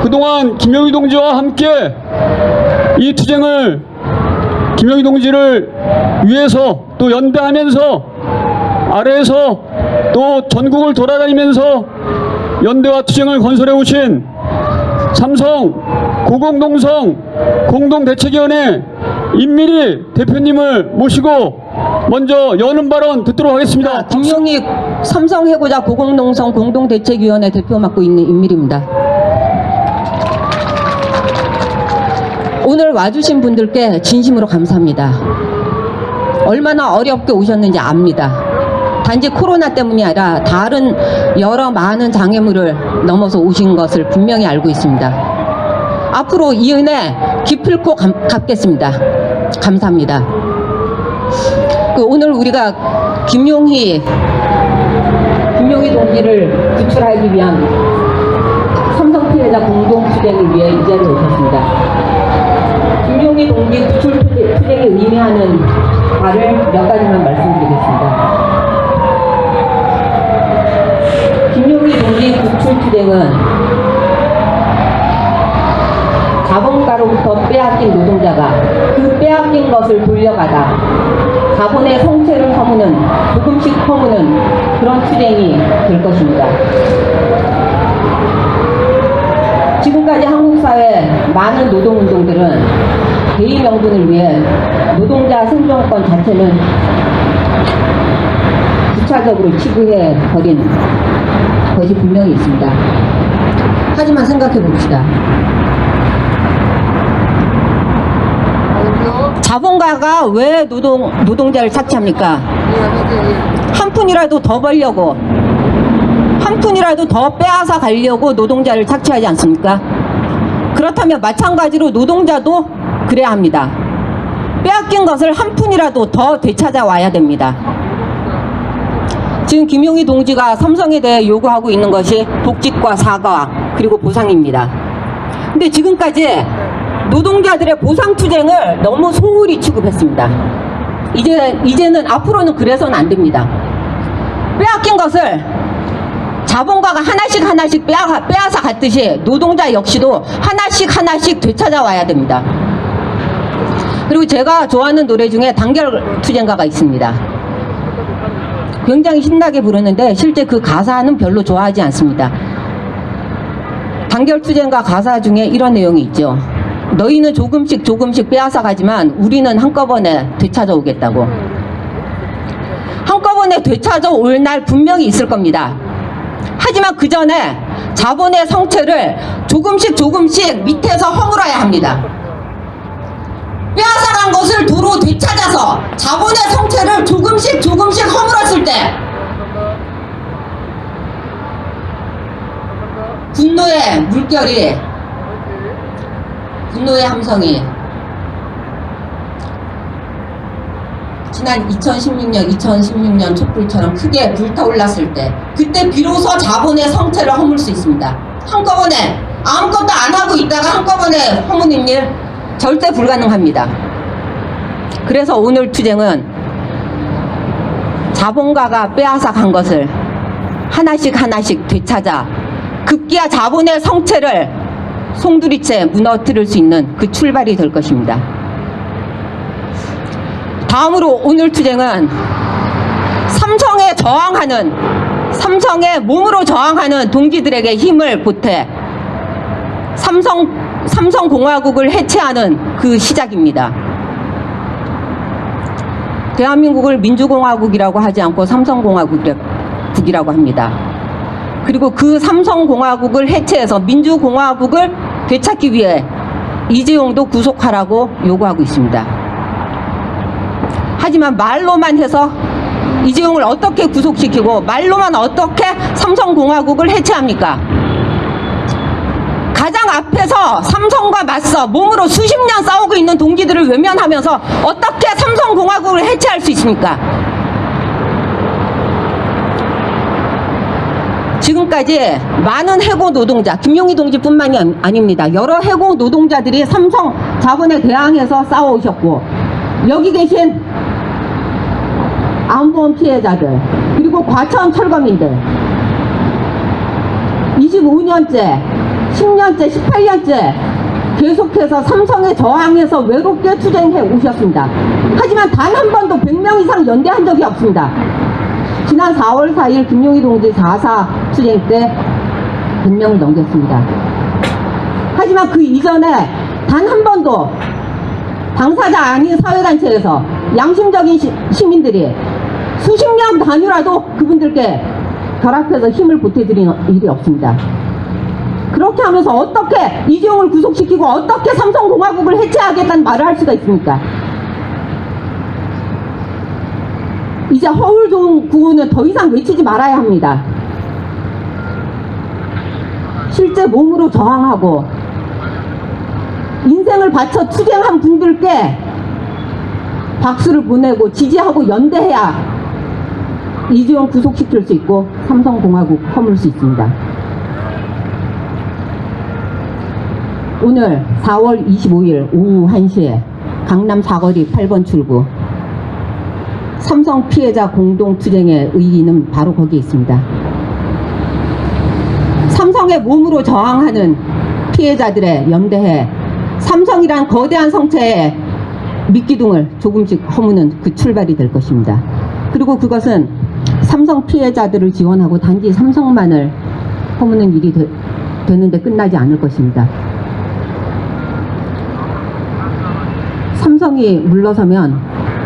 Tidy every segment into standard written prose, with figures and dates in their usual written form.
그동안 김영희 동지와 함께 이 투쟁을 김영희 동지를 위해서 또 연대하면서 아래에서 또 전국을 돌아다니면서 연대와 투쟁을 건설해 오신 삼성 고공농성 공동대책위원회 임미리 대표님을 모시고 먼저 여는 발언 듣도록 하겠습니다. 김용희 삼성해고자 고공농성 공동대책위원회 대표 맡고 있는 임밀입니다. 오늘 와주신 분들께 진심으로 감사합니다. 얼마나 어렵게 오셨는지 압니다. 단지 코로나 때문이 아니라 다른 여러 많은 장애물을 넘어서 오신 것을 분명히 알고 있습니다. 앞으로 이 은혜 기필코 갚겠습니다. 감사합니다. 오늘 우리가 김용희 동지를 구출하기 위한 삼성 피해자 공동 투쟁을 위해 이 자리에 오셨습니다. 김용희 동지 구출 투쟁이 의미하는 바를 몇 가지만 말씀드리겠습니다. 김용희 동지 구출 투쟁은 자본가로부터 빼앗긴 노동자가 그 빼앗긴 것을 돌려받아 자본의 성체를 허무는, 조금씩 허무는 그런 투쟁이 될 것입니다. 지금까지 한국 사회 많은 노동운동들은 대의 명분을 위해 노동자 생존권 자체는 부차적으로 치부해 버린 것이 분명히 있습니다. 하지만 생각해 봅시다. 자본가가 왜 노동자를 착취합니까? 한 푼이라도 더 벌려고, 한 푼이라도 더 빼앗아 가려고 노동자를 착취하지 않습니까? 그렇다면 마찬가지로 노동자도 그래야 합니다. 빼앗긴 것을 한 푼이라도 더 되찾아 와야 됩니다. 지금 김용희 동지가 삼성에 대해 요구하고 있는 것이 복직과 사과 그리고 보상입니다. 근데 지금까지 노동자들의 보상 투쟁을 너무 소홀히 취급했습니다. 이제는 앞으로는 그래서는 안 됩니다. 빼앗긴 것을 자본가가 하나씩 빼앗아 갔듯이 노동자 역시도 하나씩 되찾아 와야 됩니다. 그리고 제가 좋아하는 노래 중에 단결 투쟁가가 있습니다. 굉장히 신나게 부르는데 실제 그 가사는 별로 좋아하지 않습니다. 단결 투쟁가 가사 중에 이런 내용이 있죠. 너희는 조금씩 빼앗아 가지만 우리는 한꺼번에 되찾아 오겠다고. 한꺼번에 되찾아 올 날 분명히 있을 겁니다. 하지만 그 전에 자본의 성체를 조금씩 밑에서 허물어야 합니다. 빼앗아간 것을 도로 되찾아서 자본의 성체를 조금씩 허물었을 때 분노의 물결이, 분노의 함성이 지난 2016년 촛불처럼 크게 불타올랐을 때, 그때 비로소 자본의 성체를 허물 수 있습니다. 한꺼번에 아무것도 안 하고 있다가 한꺼번에 허무는 일 절대 불가능합니다. 그래서 오늘 투쟁은 자본가가 빼앗아 간 것을 하나씩 되찾아 급기야 자본의 성체를 송두리째 무너뜨릴 수 있는 그 출발이 될 것입니다. 다음으로 오늘 투쟁은 삼성의 몸으로 저항하는 동지들에게 힘을 보태 삼성공화국을 해체하는 그 시작입니다. 대한민국을 민주공화국이라고 하지 않고 삼성공화국이라고 합니다. 그리고 그 삼성공화국을 해체해서 민주공화국을 되찾기 위해 이재용도 구속하라고 요구하고 있습니다. 하지만 말로만 해서 이재용을 어떻게 구속시키고 말로만 어떻게 삼성공화국을 해체합니까? 가장 앞에서 삼성과 맞서 몸으로 수십 년 싸우고 있는 동지들을 외면하면서 어떻게 삼성공화국을 해체할 수 있습니까? 지금까지 많은 해고 노동자, 김용희 동지뿐만이 아닙니다. 여러 해고 노동자들이 삼성 자본에 대항해서 싸워오셨고, 여기 계신 안보험 피해자들, 그리고 과천 철거민들 25년째 10년째, 18년째 계속해서 삼성에 저항해서 외롭게 투쟁해 오셨습니다. 하지만 단 한 번도 100명 이상 연대한 적이 없습니다. 지난 4월 4일 김용희 동지 4.4 투쟁 때 100명을 넘겼습니다. 하지만 그 이전에 단 한 번도 당사자 아닌 사회단체에서 양심적인 시민들이 수십 명 단위라도 그분들께 결합해서 힘을 보태드린 일이 없습니다. 그렇게 하면서 어떻게 이재용을 구속시키고 어떻게 삼성공화국을 해체하겠다는 말을 할 수가 있습니까? 이제 허울 좋은 구호는 더 이상 외치지 말아야 합니다. 실제 몸으로 저항하고 인생을 바쳐 투쟁한 분들께 박수를 보내고 지지하고 연대해야 이재용 구속시킬 수 있고 삼성공화국 허물 수 있습니다. 오늘 4월 25일 오후 1시에 강남 사거리 8번 출구 삼성 피해자 공동투쟁의 의의는 바로 거기에 있습니다. 삼성의 몸으로 저항하는 피해자들의 연대해 삼성이란 거대한 성체의 미기둥을 조금씩 허무는 그 출발이 될 것입니다. 그리고 그것은 삼성 피해자들을 지원하고 단지 삼성만을 허무는 일이 되는데 끝나지 않을 것입니다. 삼성이 물러서면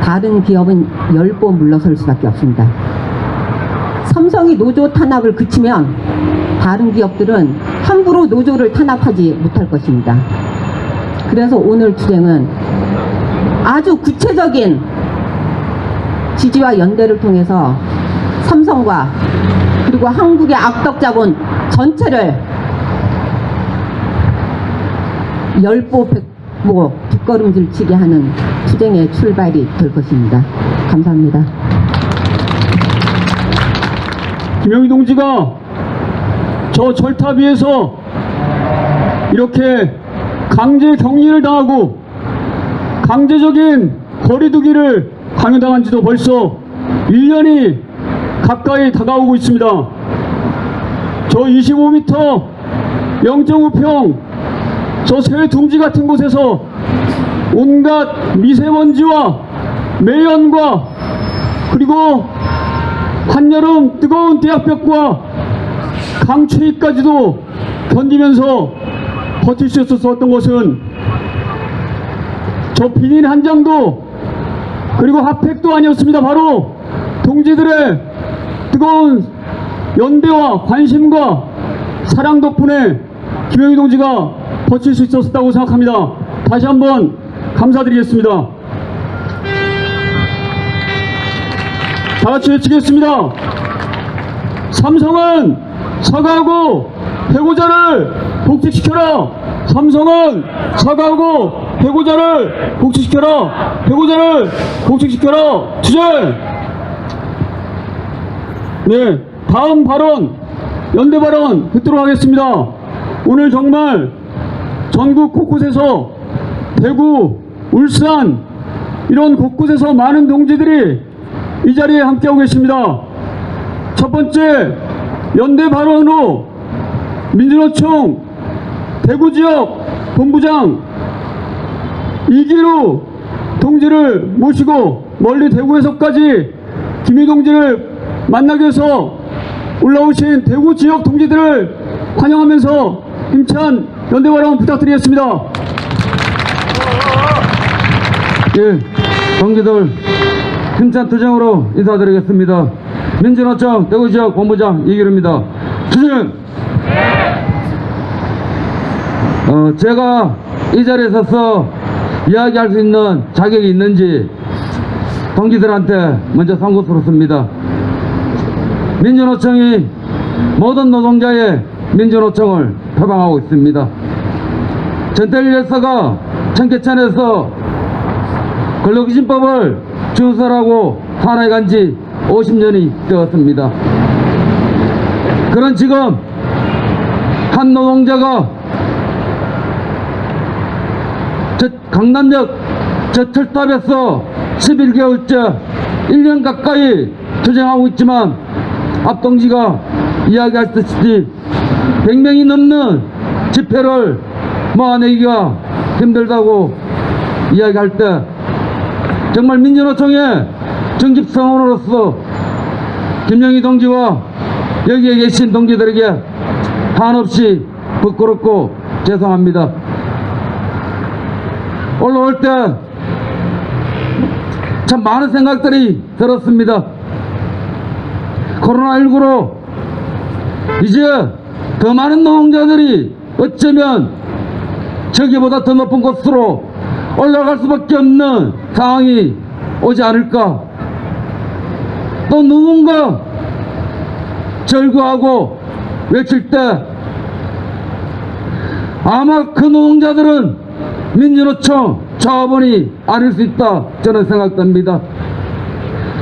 다른 기업은 10번 물러설 수밖에 없습니다. 삼성이 노조 탄압을 그치면 다른 기업들은 함부로 노조를 탄압하지 못할 것입니다. 그래서 오늘 투쟁은 아주 구체적인 지지와 연대를 통해서 삼성과 그리고 한국의 악덕 자본 전체를 10보 100보 뒷걸음질 치게 하는 투쟁의 출발이 될 것입니다. 감사합니다. 김용희 동지가 저 철탑 위에서 이렇게 강제 격리를 당하고 강제적인 거리두기를 강요당한 지도 벌써 1년이 가까이 다가오고 있습니다. 저 25m 0.5평 저 새 둥지 같은 곳에서 온갖 미세먼지와 매연과 그리고 한여름 뜨거운 대학볕과 강추위까지도 견디면서 버틸 수 있었던 것은 저 비닐 한 장도 그리고 핫팩도 아니었습니다. 바로 동지들의 뜨거운 연대와 관심과 사랑 덕분에 김용희 동지가 버틸 수 있었다고 생각합니다. 다시 한번 감사드리겠습니다. 다 같이 외치겠습니다. 삼성은 사과하고 해고자를 복직시켜라. 삼성은 사과하고 해고자를 복직시켜라. 해고자를 복직시켜라. 투쟁. 네, 다음 발언 연대 발언 듣도록 하겠습니다. 오늘 정말 전국 곳곳에서 대구, 울산 이런 곳곳에서 많은 동지들이 이 자리에 함께하고 계십니다. 첫 번째 연대 발언으로 민주노총 대구지역 본부장 이기루 동지를 모시고 멀리 대구에서까지 김용희 동지를 만나기 위해서 올라오신 대구지역 동지들을 환영하면서 힘찬 연대 발언 부탁드리겠습니다. 예, 동지들 힘찬 투쟁으로 인사드리겠습니다. 민주노총 대구지역 본부장 이기루입니다. 투쟁! 제가 이 자리에 서서 이야기할 수 있는 자격이 있는지 동지들한테 먼저 상고스럽습니다. 민주노총이 모든 노동자의 민주노총을 표방하고 있습니다. 전태일 열사가 청계천에서 근로기준법을 주설하고 산하에 간 지 50년이 되었습니다. 그런 지금 한 노동자가 강남역 저 철탑에서 11개월째 1년 가까이 투쟁하고 있지만 앞동지가 이야기하셨듯이 100명이 넘는 집회를 모아내기가 힘들다고 이야기할 때 정말 민주노총의 정집성원으로서 김영희 동지와 여기에 계신 동지들에게 한없이 부끄럽고 죄송합니다. 올라올 때 참 많은 생각들이 들었습니다. 코로나19로 이제 더 많은 노동자들이 어쩌면 저기보다 더 높은 곳으로 올라갈 수밖에 없는 상황이 오지 않을까. 또 누군가 절구하고 외칠 때 아마 그 노동자들은 민주노총 자원이 아닐 수 있다 저는 생각됩니다.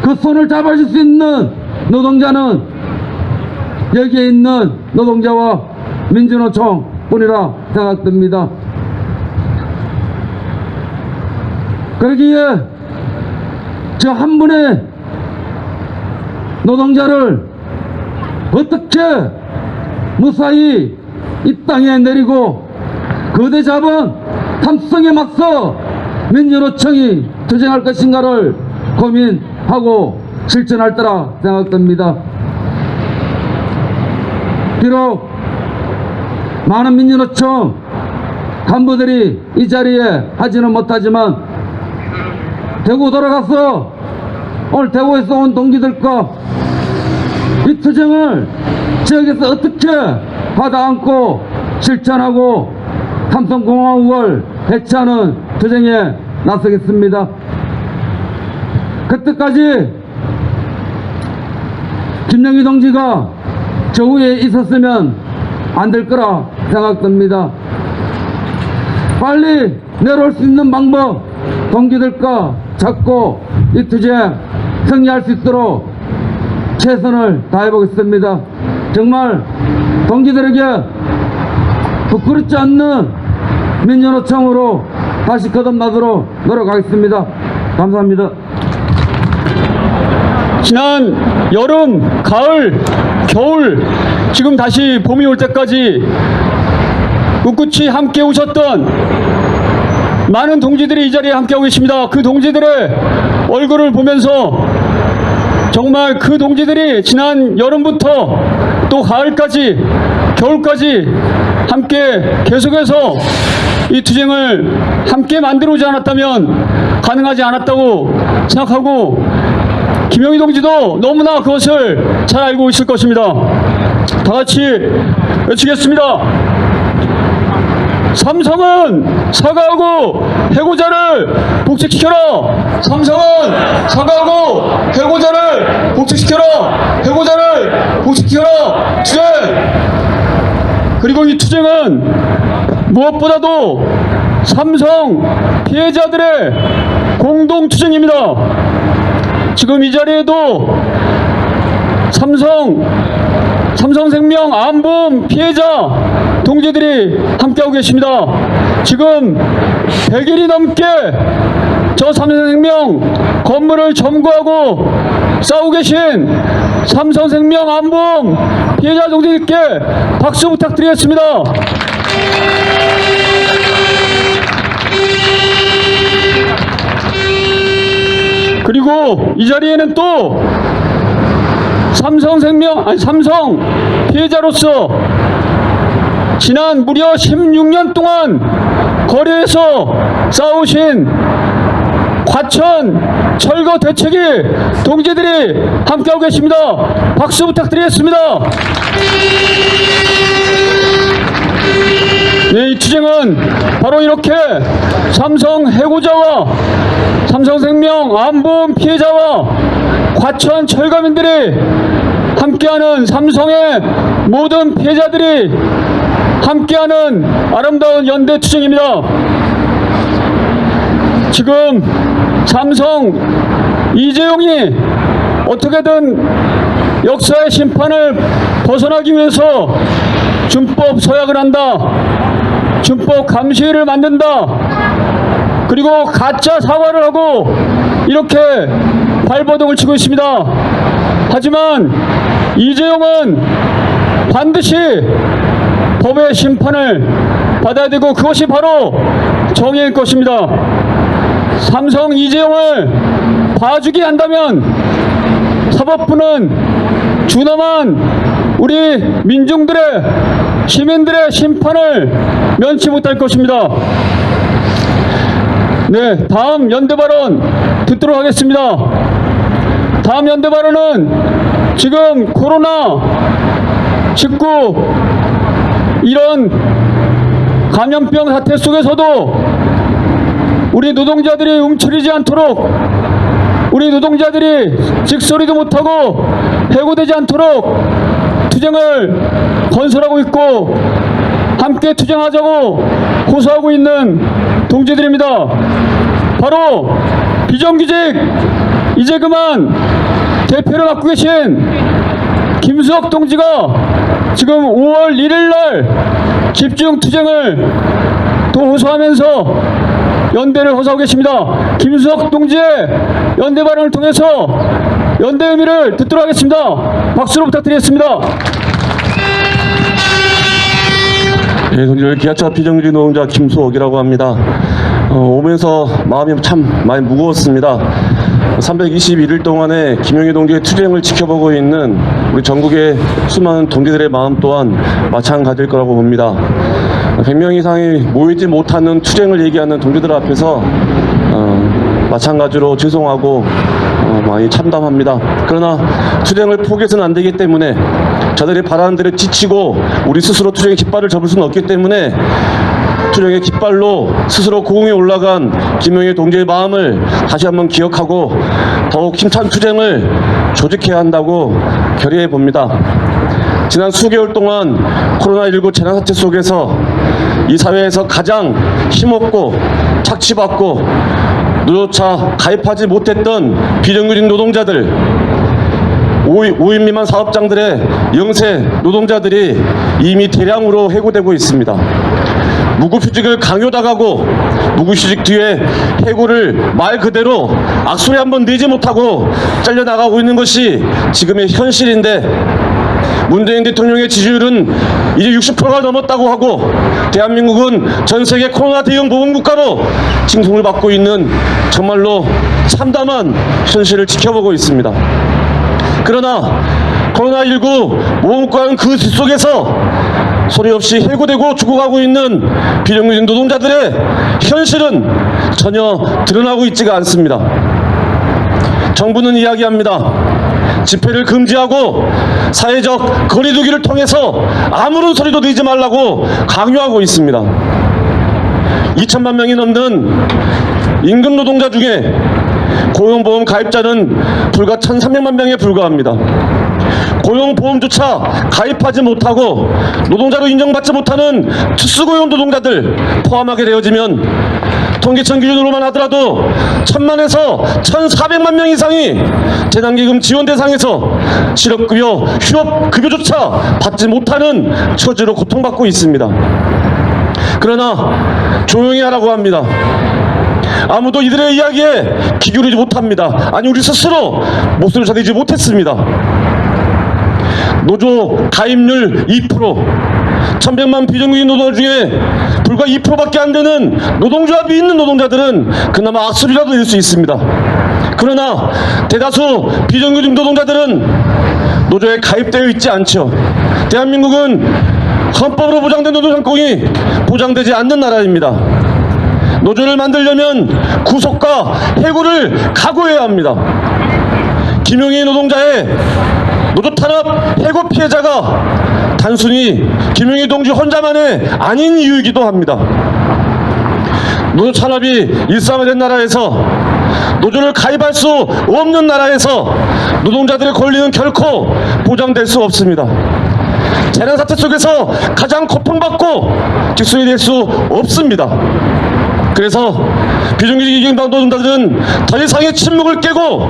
그 손을 잡아줄 수 있는 노동자는 여기에 있는 노동자와 민주노총 뿐이라 생각됩니다. 그러기에 저 한 분의 노동자를 어떻게 무사히 이 땅에 내리고 거대 자본 탐성에 맞서 민주노총이 투쟁할 것인가를 고민하고 실천할 때라 생각됩니다. 비록 많은 민주노총 간부들이 이 자리에 하지는 못하지만 대구 돌아가서 오늘 대구에서 온 동지들과 이 투쟁을 지역에서 어떻게 받아안고 실천하고 삼성공화국을 해체하는 투쟁에 나서겠습니다. 그때까지 김영희 동지가 저 위에 있었으면 안 될 거라 생각됩니다. 빨리 내려올 수 있는 방법 동지들과 찾고 이 투쟁 승리할 수 있도록 최선을 다해보겠습니다. 정말 동지들에게 부끄럽지 않는 민주노총으로 다시 거듭나도록 노력하겠습니다. 감사합니다. 지난 여름, 가을, 겨울, 지금 다시 봄이 올 때까지 꿋꿋이 함께 오셨던 많은 동지들이 이 자리에 함께하고 계십니다. 그 동지들의 얼굴을 보면서 정말 그 동지들이 지난 여름부터 또 가을까지, 겨울까지 함께 계속해서 이 투쟁을 함께 만들어오지 않았다면 가능하지 않았다고 생각하고 김영희 동지도 너무나 그것을 잘 알고 있을 것입니다. 다 같이 외치겠습니다. 삼성은 사과하고 해고자를 복직시켜라. 삼성은 사과하고 해고자를 복직시켜라. 해고자를 복직시켜라. 투쟁. 그리고 이 투쟁은 무엇보다도 삼성 피해자들의 공동 투쟁입니다. 지금 이 자리에도 삼성생명 암보험 피해자 동지들이 함께하고 계십니다. 지금 100일이 넘게 저 삼성생명 건물을 점거하고 싸우고 계신 삼성생명 암보험 피해자 동지들께 박수 부탁드리겠습니다. 그리고 이 자리에는 또 삼성 피해자로서 지난 무려 16년 동안 거리에서 싸우신 과천 철거 대책위 동지들이 함께하고 계십니다. 박수 부탁드리겠습니다. 네, 이 투쟁은 바로 이렇게 삼성 해고자와 삼성생명 암보험 피해자와 과천 철거민들이 함께하는 삼성의 모든 피해자들이 함께하는 아름다운 연대 투쟁입니다. 지금 삼성 이재용이 어떻게든 역사의 심판을 벗어나기 위해서 준법 서약을 한다. 준법 감시를 만든다. 그리고 가짜 사과를 하고 이렇게 발버둥을 치고 있습니다. 하지만 이재용은 반드시 법의 심판을 받아야 되고 그것이 바로 정의일 것입니다. 삼성 이재용을 봐주기 한다면 사법부는 준엄한 우리 민중들의 시민들의 심판을 면치 못할 것입니다. 네, 다음 연대 발언 듣도록 하겠습니다. 다음 연대 발언은 지금 코로나19 이런 감염병 사태 속에서도 우리 노동자들이 움츠리지 않도록, 우리 노동자들이 직소리도 못하고 해고되지 않도록 투쟁을 건설하고 있고 함께 투쟁하자고 호소하고 있는 동지들입니다. 바로 비정규직 이제 그만 대표를 맡고 계신 김수혁 동지가 지금 5월 1일 날 집중 투쟁을 또 호소하면서 연대를 호소하고 계십니다. 김수혁 동지의 연대 발언을 통해서 연대 의미를 듣도록 하겠습니다. 박수로 부탁드리겠습니다. 예, 동지들, 기아차 비정규직 노동자 김수옥이라고 합니다. 오면서 마음이 참 많이 무거웠습니다. 321일 동안에 김용희 동지의 투쟁을 지켜보고 있는 우리 전국의 수많은 동지들의 마음 또한 마찬가지일 거라고 봅니다. 100명 이상이 모이지 못하는 투쟁을 얘기하는 동지들 앞에서 마찬가지로 죄송하고 많이 참담합니다. 그러나 투쟁을 포기해서는 안 되기 때문에 저들이 바라는 대로 지치고 우리 스스로 투쟁의 깃발을 접을 수는 없기 때문에 투쟁의 깃발로 스스로 고공에 올라간 김용희 동지의 마음을 다시 한번 기억하고 더욱 힘찬 투쟁을 조직해야 한다고 결의해 봅니다. 지난 수개월 동안 코로나19 재난사태 속에서 이 사회에서 가장 힘없고 착취받고 노조차 가입하지 못했던 비정규직 노동자들, 5인 미만 사업장들의 영세 노동자들이 이미 대량으로 해고되고 있습니다. 무급휴직을 강요당하고 무급휴직 뒤에 해고를 말 그대로 악소리 한번 내지 못하고 잘려나가고 있는 것이 지금의 현실인데, 문재인 대통령의 지지율은 이제 60%가 넘었다고 하고 대한민국은 전 세계 코로나 대응 보건국가로 칭송을 받고 있는 정말로 참담한 현실을 지켜보고 있습니다. 그러나 코로나19 보건국가는 그 뒷속에서 소리 없이 해고되고 죽어가고 있는 비정규직 노동자들의 현실은 전혀 드러나고 있지가 않습니다. 정부는 이야기합니다. 집회를 금지하고 사회적 거리두기를 통해서 아무런 소리도 내지 말라고 강요하고 있습니다. 2천만 명이 넘는 임금 노동자 중에 고용보험 가입자는 불과 1,300만 명에 불과합니다. 고용보험조차 가입하지 못하고 노동자로 인정받지 못하는 특수고용 노동자들 포함하게 되어지면 통계청 기준으로만 하더라도 1,000만에서 1,400만 명 이상이 재난기금 지원 대상에서 실업급여, 휴업급여조차 받지 못하는 처지로 고통받고 있습니다. 그러나 조용히 하라고 합니다. 아무도 이들의 이야기에 귀 기울이지 못합니다. 아니, 우리 스스로 목소리를 내지 못했습니다. 노조 가입률 2%, 1,100만 비정규직 노동자 중에 불과 2%밖에 안 되는 노동조합이 있는 노동자들은 그나마 악수리라도 낼 수 있습니다. 그러나 대다수 비정규직 노동자들은 노조에 가입되어 있지 않죠. 대한민국은 헌법으로 보장된 노동상권이 보장되지 않는 나라입니다. 노조를 만들려면 구속과 해고를 각오해야 합니다. 김용희 노동자의 노조 탄압 해고 피해자가 단순히 김용희 동지 혼자만의 아닌 이유이기도 합니다. 노조 탄압이 일상화된 나라에서, 노조를 가입할 수 없는 나라에서 노동자들의 권리는 결코 보장될 수 없습니다. 재난사태 속에서 가장 고통받고 직소리 낼 수 없습니다. 그래서 비정규직 노동자들은 더 이상의 침묵을 깨고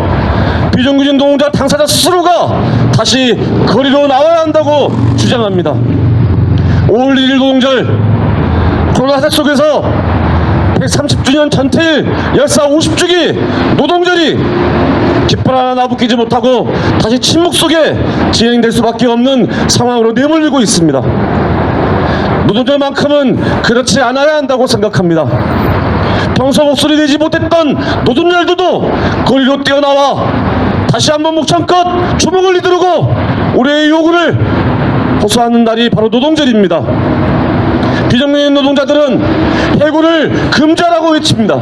비정규직 노동자 당사자 스스로가 다시 거리로 나와야 한다고 주장합니다. 5월 1일 노동절, 코로나 사태 속에서 130주년 전태일 열사 50주기 노동절이 깃발 하나 나부끼지 못하고 다시 침묵 속에 진행될 수밖에 없는 상황으로 내몰리고 있습니다. 노동자만큼은 그렇지 않아야 한다고 생각합니다. 평소 목소리 내지 못했던 노동자들도 거리로 뛰어나와 다시 한번 목청껏 주먹을 휘두르고 우리의 요구를 호소하는 날이 바로 노동절입니다. 비정규직 노동자들은 해고를 금지하라고 외칩니다.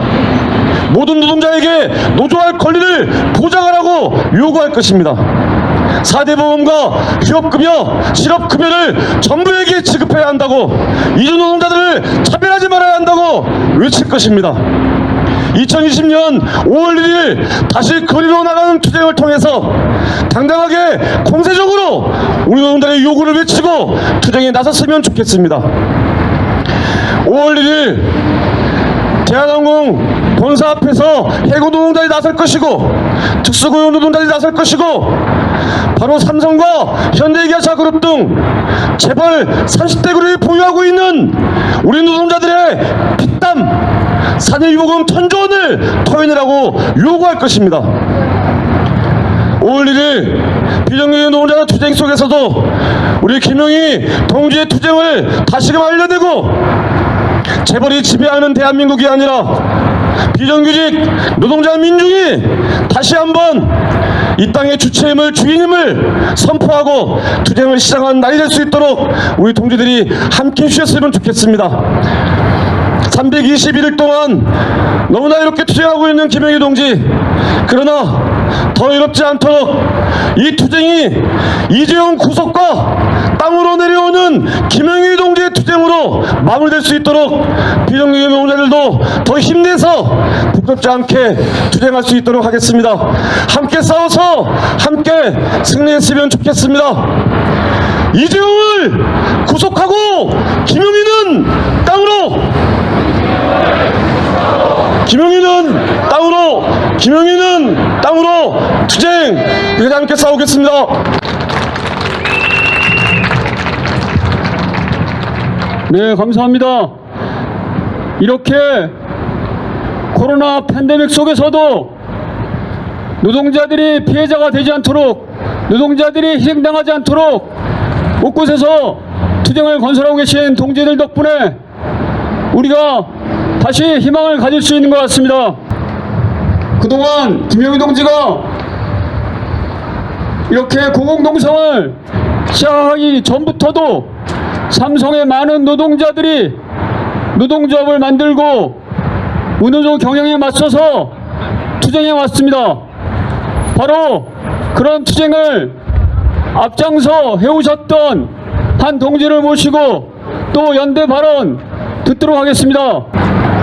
모든 노동자에게 노조할 권리를 보장하라고 요구할 것입니다. 4대 보험과 휴업급여, 실업급여를 전부에게 지급해야 한다고, 이주 노동자들을 차별하지 말아야 한다고 외칠 것입니다. 2020년 5월 1일 다시 거리로 나가는 투쟁을 통해서 당당하게 공세적으로 우리 노동자의 요구를 외치고 투쟁에 나섰으면 좋겠습니다. 5월 1일 대한항공 본사 앞에서 해고 노동자들이 나설 것이고 특수고용 노동자들이 나설 것이고 바로 삼성과 현대기아차 그룹 등 재벌 30대 그룹이 보유하고 있는 우리 노동자들의 피땀 산일요금 1,000조 원을 토해내라고 요구할 것입니다. 5월 1일 비정규직 노동자의 투쟁 속에서도 우리 김영희 동지의 투쟁을 다시금 알려내고 재벌이 지배하는 대한민국이 아니라 비정규직 노동자 민중이 다시 한번 이 땅의 주체임을 주인임을 선포하고 투쟁을 시작한 날이 될 수 있도록 우리 동지들이 함께 해주셨으면 좋겠습니다. 321일 동안 너무나 이렇게 투쟁하고 있는 김영희 동지, 그러나 더 이롭지 않도록 이 투쟁이 이재용 구속과 땅으로 내려오는 김영희 동지의 투쟁으로 마무리될 수 있도록 비정규직 노동자들도 더 힘내서 부끄럽지 않게 투쟁할 수 있도록 하겠습니다. 함께 싸워서 함께 승리했으면 좋겠습니다. 이재용을 구속하고 김영희는 땅으로, 김영희는 땅으로 투쟁 그렇게 함께 싸우겠습니다. 네, 감사합니다. 이렇게 코로나 팬데믹 속에서도 노동자들이 피해자가 되지 않도록, 노동자들이 희생당하지 않도록 곳곳에서 투쟁을 건설하고 계신 동지들 덕분에 우리가 다시 희망을 가질 수 있는 것 같습니다. 그동안 김영희 동지가 이렇게 공공동성을 시작하기 전부터도 삼성의 많은 노동자들이 노동조합을 만들고 무노조 경영에 맞서서 투쟁해 왔습니다. 바로 그런 투쟁을 앞장서 해오셨던 한 동지를 모시고 또 연대 발언 듣도록 하겠습니다.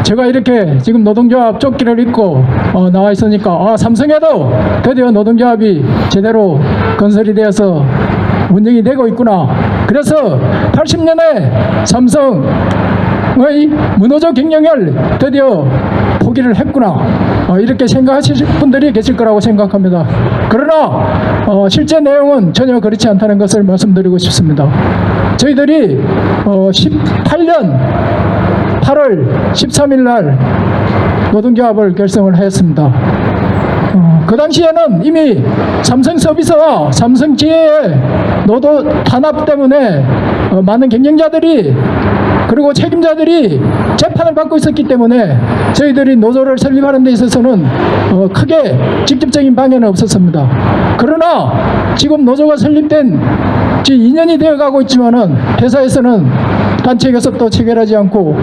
제가 이렇게 지금 노동조합 조끼를 입고 나와 있으니까 삼성에도 드디어 노동조합이 제대로 건설이 되어서 운영이 되고 있구나. 그래서 80년에 삼성의 무노조 경영을 드디어 포기를 했구나. 이렇게 생각하실 분들이 계실 거라고 생각합니다. 그러나 실제 내용은 전혀 그렇지 않다는 것을 말씀드리고 싶습니다. 저희들이 18년 8월 13일 날 노동조합을 결성을 했습니다. 그 당시에는 이미 삼성서비스와 삼성지혜의 노조 탄압 때문에 많은 경영자들이 그리고 책임자들이 재판을 받고 있었기 때문에 저희들이 노조를 설립하는 데 있어서는 크게 직접적인 방해는 없었습니다. 그러나 지금 노조가 설립된 지 2년이 되어가고 있지만은 회사에서는 단체 교섭도 체결하지 않고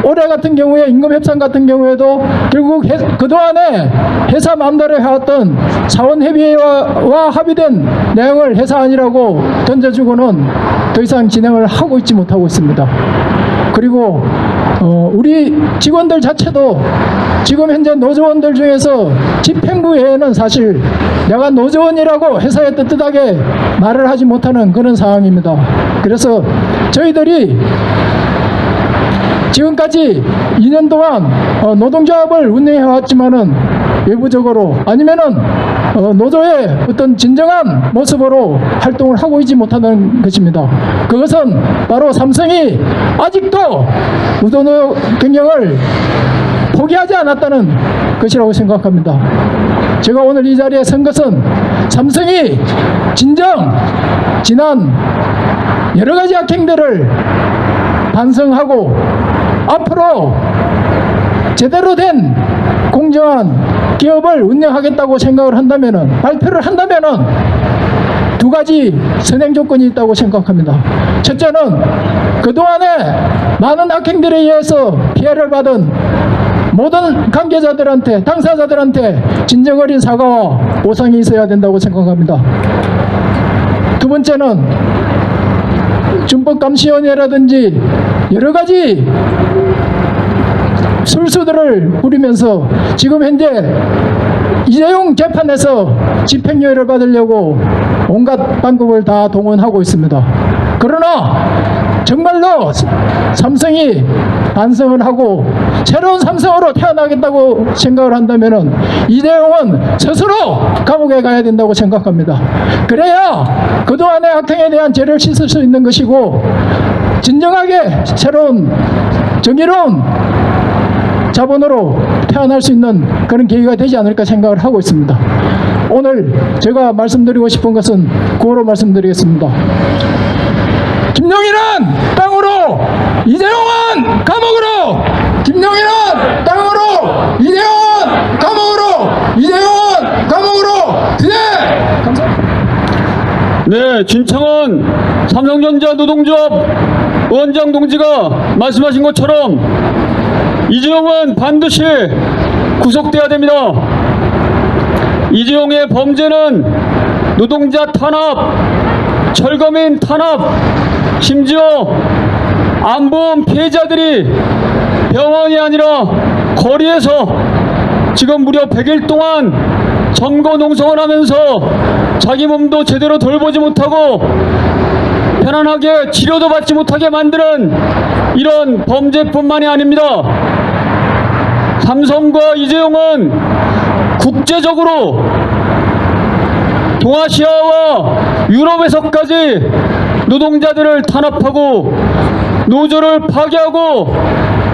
올해 같은 경우에 임금 협상 같은 경우에도 결국 그동안에 회사 마음대로 해왔던 사원협의회와 합의된 내용을 회사 아니라고 던져주고는 더 이상 진행을 하고 있지 못하고 있습니다. 그리고 우리 직원들 자체도 지금 현재 노조원들 중에서 집행부 외에는 사실 내가 노조원이라고 회사에 떳떳하게 말을 하지 못하는 그런 상황입니다. 그래서 저희들이 지금까지 2년 동안 노동조합을 운영해 왔지만은 외부적으로 아니면은 노조의 어떤 진정한 모습으로 활동을 하고 있지 못하는 것입니다. 그것은 바로 삼성이 아직도 노조 경영을 포기하지 않았다는 것이라고 생각합니다. 제가 오늘 이 자리에 선 것은 삼성이 진정 지난 여러 가지 악행들을 반성하고 앞으로 제대로 된 공정한 기업을 운영하겠다고 생각을 한다면은, 발표를 한다면은 두 가지 선행 조건이 있다고 생각합니다. 첫째는 그동안에 많은 악행들에 의해서 피해를 받은 모든 관계자들한테, 당사자들한테 진정 어린 사과와 보상이 있어야 된다고 생각합니다. 두 번째는 준법감시원회라든지 여러 가지 술수들을 부리면서 지금 현재 이재용 재판에서 집행유예를 받으려고 온갖 방법을 다 동원하고 있습니다. 그러나 정말로 삼성이 반성을 하고 새로운 삼성으로 태어나겠다고 생각을 한다면 이재용은 스스로 감옥에 가야 된다고 생각합니다. 그래야 그동안의 악행에 대한 죄를 씻을 수 있는 것이고 진정하게 새로운 정의로운 자본으로 태어날 수 있는 그런 계기가 되지 않을까 생각을 하고 있습니다. 오늘 제가 말씀드리고 싶은 것은 구호로 말씀드리겠습니다. 김용일은 땅으로, 이재용은 감옥으로. 김용일은 땅으로, 이재용은 감옥으로. 이재용은 감옥으로. 네, 감사합니다. 네, 진창원 삼성전자 노동조합 원장 동지가 말씀하신 것처럼 이재용은 반드시 구속돼야 됩니다. 이재용의 범죄는 노동자 탄압, 철거민 탄압, 심지어 안보험 피해자들이 병원이 아니라 거리에서 지금 무려 100일 동안 점거 농성을 하면서 자기 몸도 제대로 돌보지 못하고 편안하게 치료도 받지 못하게 만드는 이런 범죄뿐만이 아닙니다. 삼성과 이재용은 국제적으로 동아시아와 유럽에서까지 노동자들을 탄압하고 노조를 파괴하고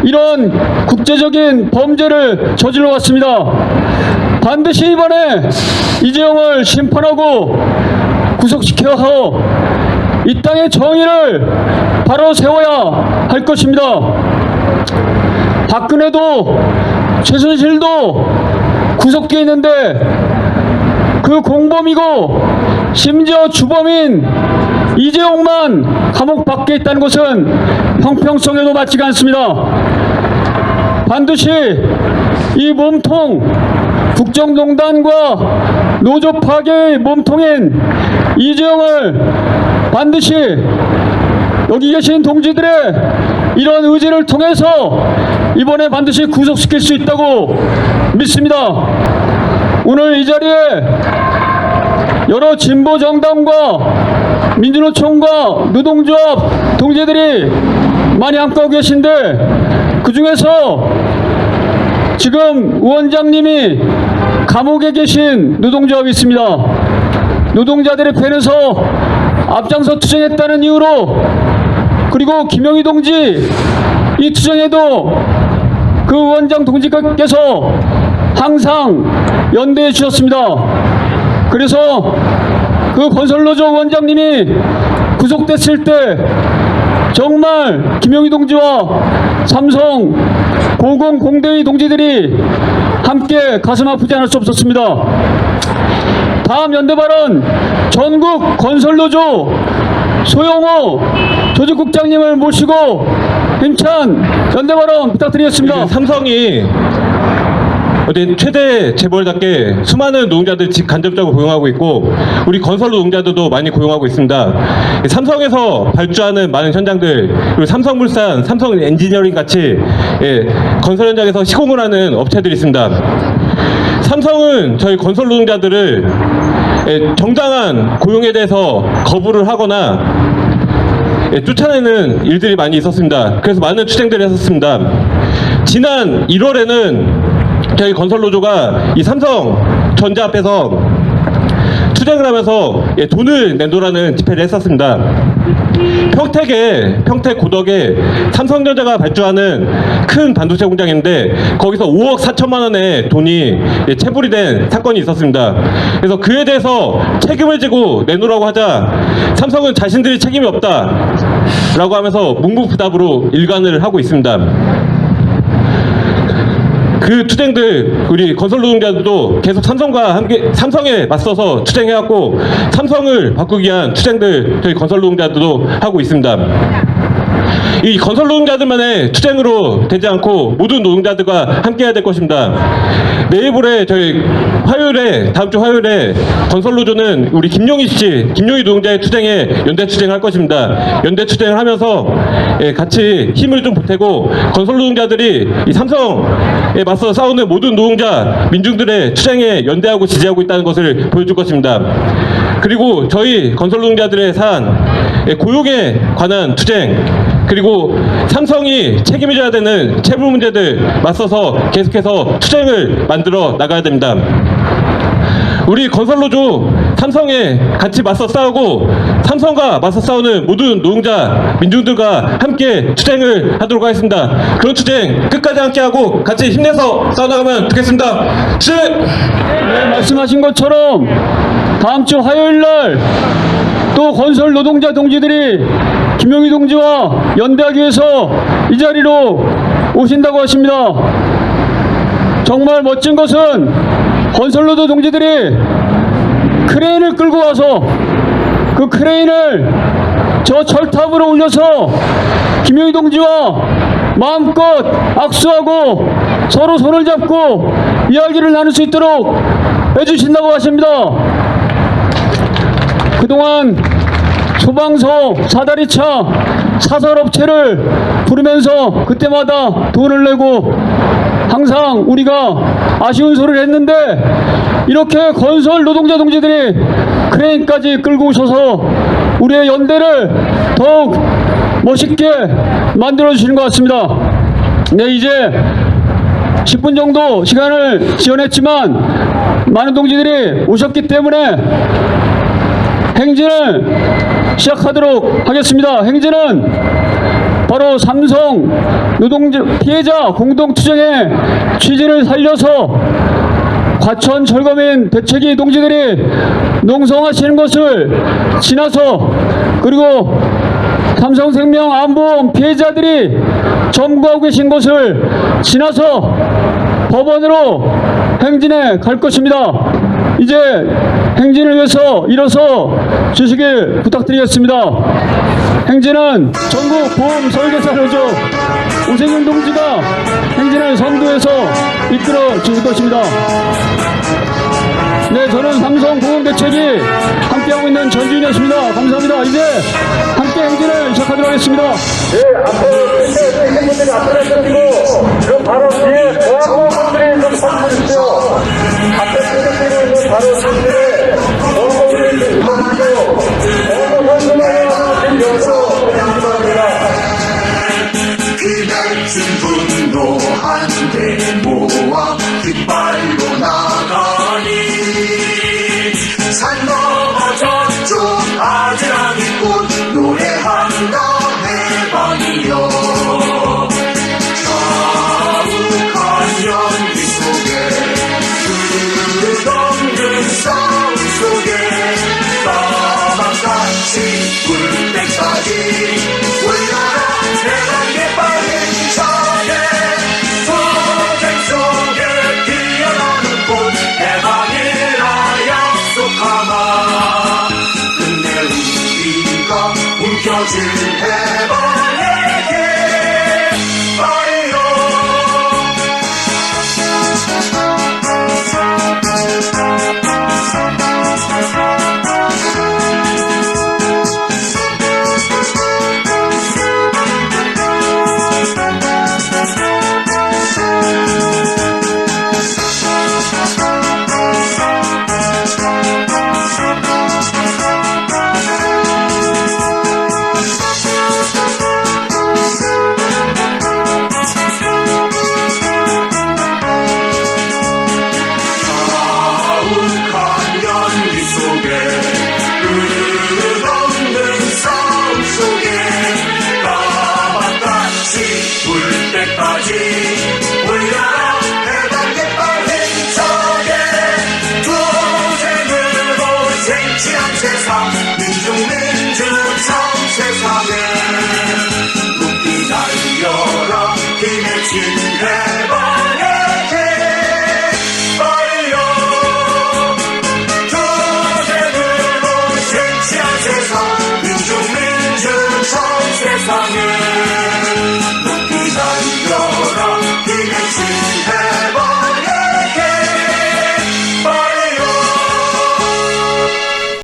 이런 국제적인 범죄를 저질러 왔습니다. 반드시 이번에 이재용을 심판하고 구속시켜서 이 땅의 정의를 바로 세워야 할 것입니다. 박근혜도 최순실도 구속되어 있는데 그 공범이고 심지어 주범인 이재용만 감옥 밖에 있다는 것은 형평성에도 맞지가 않습니다. 반드시 이 몸통, 국정농단과 노조 파괴의 몸통인 이재용을 반드시 여기 계신 동지들의 이런 의지를 통해서 이번에 반드시 구속시킬 수 있다고 믿습니다. 오늘 이 자리에 여러 진보 정당과 민주노총과 노동조합 동지들이 많이 함께하고 계신데 그 중에서 지금 위원장님이 감옥에 계신 노동조합이 있습니다. 노동자들의 편에서 앞장서 투쟁했다는 이유로, 그리고 김영희 동지 이 투쟁에도 그 위원장 동지께서 항상 연대해 주셨습니다. 그래서 그 건설노조 위원장님이 구속됐을 때 정말 김영희 동지와 삼성 고공공대의 동지들이 함께 가슴 아프지 않을 수 없었습니다. 다음 연대 발언 전국 건설노조 소영호 조직국장님을 모시고 힘찬 연대 발언 부탁드리겠습니다. 삼성이 최대 재벌답게 수많은 노동자들 간접적으로 고용하고 있고 우리 건설 노동자들도 많이 고용하고 있습니다. 삼성에서 발주하는 많은 현장들, 그리고 삼성물산, 삼성 엔지니어링 같이 건설 현장에서 시공을 하는 업체들이 있습니다. 삼성은 저희 건설 노동자들을 정당한 고용에 대해서 거부를 하거나 쫓아내는 일들이 많이 있었습니다. 그래서 많은 투쟁들을 했었습니다. 지난 1월에는 저희 건설노조가 이 삼성전자 앞에서 투쟁을 하면서 돈을 내놓으라는 집회를 했었습니다. 평택 고덕에 삼성전자가 발주하는 큰 반도체 공장인데 거기서 5억 4천만 원의 돈이 체불이 된 사건이 있었습니다. 그래서 그에 대해서 책임을 지고 내놓으라고 하자 삼성은 자신들이 책임이 없다, 라고 하면서 묵묵부답으로 일관을 하고 있습니다. 그 투쟁들 우리 건설 노동자들도 계속 삼성에 맞서서 투쟁해왔고 삼성을 바꾸기 위한 투쟁들 저희 건설 노동자들도 하고 있습니다. 이 건설 노동자들만의 투쟁으로 되지 않고 모든 노동자들과 함께해야 될 것입니다. 내일 모레 저희 다음 주 화요일에 건설노조는 우리 김용희 노동자의 투쟁에 연대 투쟁할 것입니다. 연대 투쟁을 하면서 같이 힘을 좀 보태고 건설 노동자들이 이 삼성에 맞서 싸우는 모든 노동자 민중들의 투쟁에 연대하고 지지하고 있다는 것을 보여줄 것입니다. 그리고 저희 건설 노동자들의 사안, 고용에 관한 투쟁, 그리고 삼성이 책임져야 되는 채무 문제들 맞서서 계속해서 투쟁을 만들어 나가야 됩니다. 우리 건설노조 삼성에 같이 맞서 싸우고 삼성과 맞서 싸우는 모든 노동자 민중들과 함께 투쟁을 하도록 하겠습니다. 그런 투쟁 끝까지 함께하고 같이 힘내서 싸워나가면 좋겠습니다. 네, 말씀하신 것처럼 다음 주 화요일 날 또 건설 노동자 동지들이 김용희 동지와 연대하기 위해서 이 자리로 오신다고 하십니다. 정말 멋진 것은 건설 노조 동지들이 크레인을 끌고 와서 그 크레인을 저 철탑으로 올려서 김용희 동지와 마음껏 악수하고 서로 손을 잡고 이야기를 나눌 수 있도록 해주신다고 하십니다. 그동안 소방서, 사다리차, 사설업체를 부르면서 그때마다 돈을 내고 항상 우리가 아쉬운 소리를 했는데 이렇게 건설 노동자 동지들이 크레인까지 끌고 오셔서 우리의 연대를 더욱 멋있게 만들어주시는 것 같습니다. 네, 이제 10분 정도 시간을 지연했지만 많은 동지들이 오셨기 때문에 행진을 시작하도록 하겠습니다. 행진은 바로 삼성 노동자 피해자 공동투쟁의 취지를 살려서 과천 철거민 배채기 동지들이 농성하시는 것을 지나서 그리고 삼성생명 안보험 피해자들이 점거하고 계신 것을 지나서 법원으로 행진해 갈 것입니다. 이제 행진을 위해서 일어서 주시길 부탁드리겠습니다. 행진은 전국 보험 설계사 노조 오세균 동지가 행진을 선두해서 이끌어 주실 것입니다. 네, 저는 삼성 보험대책이 함께하고 있는 전주인이었습니다. 감사합니다. 이제 함께 행진을 시작하도록 하겠습니다. 네, 앞으로 시민분들이 앞으로 서시고 그 바로 뒤에 보안공무원들이 좀 서주십시오. 앞에 시민들이 있는 바로 뒤에 보안공무원들이 좀 서주시고 보안공무원들이 여기서 양심합니다. 그날 분노 한데 모아 깃발로 나가니 산 넘어 저쪽 아지랑이 꽃 노래한다 해방이여